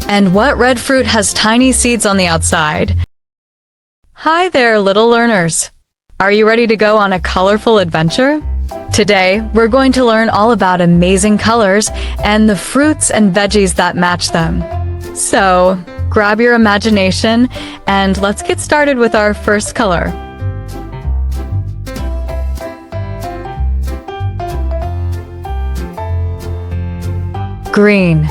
And what red fruit has tiny seeds on the outside? Hi there, little learners. Are you ready to go on a colorful adventure? Today, we're going to learn all about amazing colors and the fruits and veggies that match them. So, grab your imagination and let's get started with our first color. Green.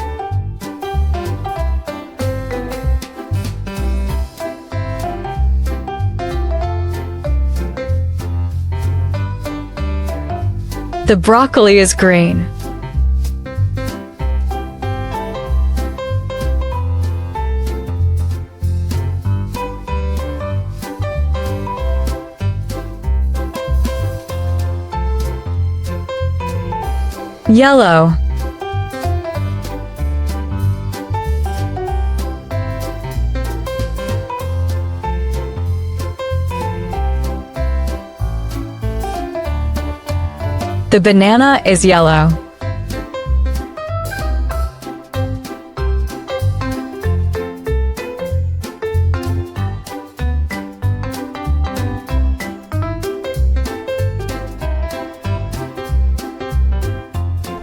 The broccoli is green. Yellow. The banana is yellow.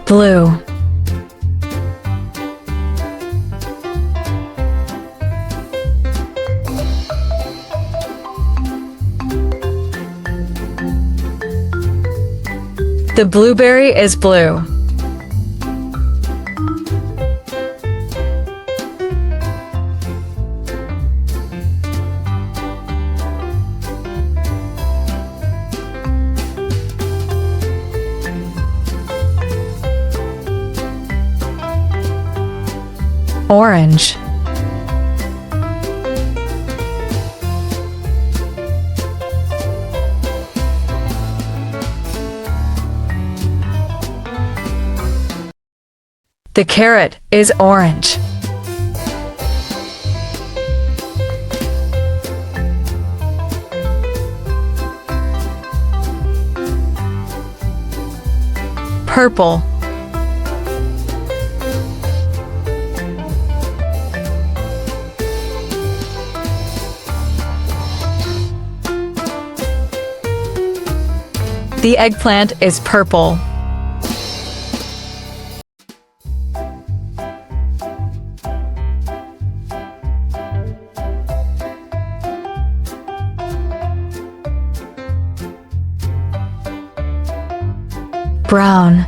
Blue. The blueberry is blue. Orange. The carrot is orange. Purple. The eggplant is purple. Brown.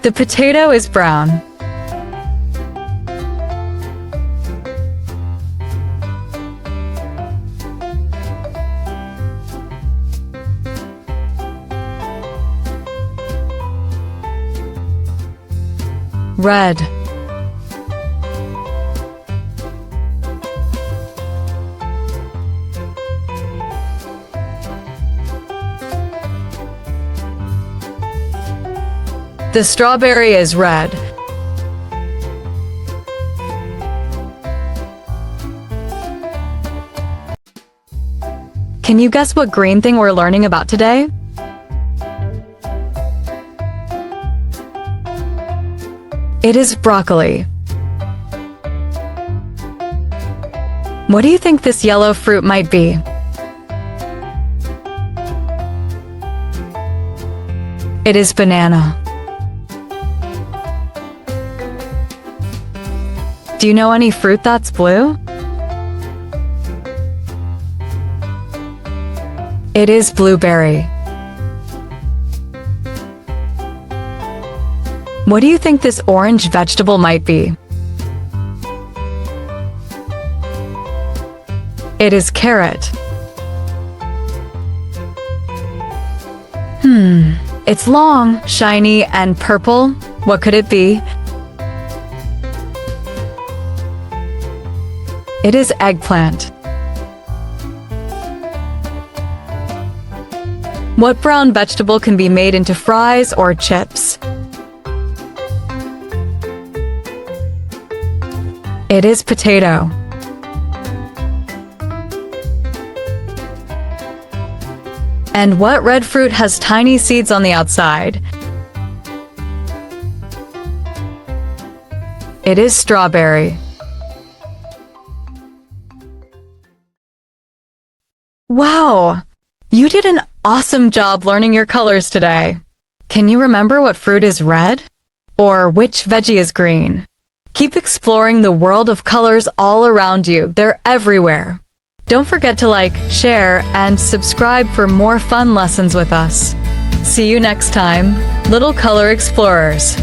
The potato is brown. Red. The strawberry is red. Can you guess what green thing we're learning about today? It is broccoli. What do you think this yellow fruit might be? It is banana. Do you know any fruit that's blue? It is blueberry. What do you think this orange vegetable might be? It is carrot. It's long, shiny, and purple. What could it be? It is eggplant. What brown vegetable can be made into fries or chips? It is potato. And what red fruit has tiny seeds on the outside? It is strawberry. Wow! You did an awesome job learning your colors today. Can you remember what fruit is red? Or which veggie is green? Keep exploring the world of colors all around you. They're everywhere. Don't forget to like, share, and subscribe for more fun lessons with us. See you next time, little color explorers.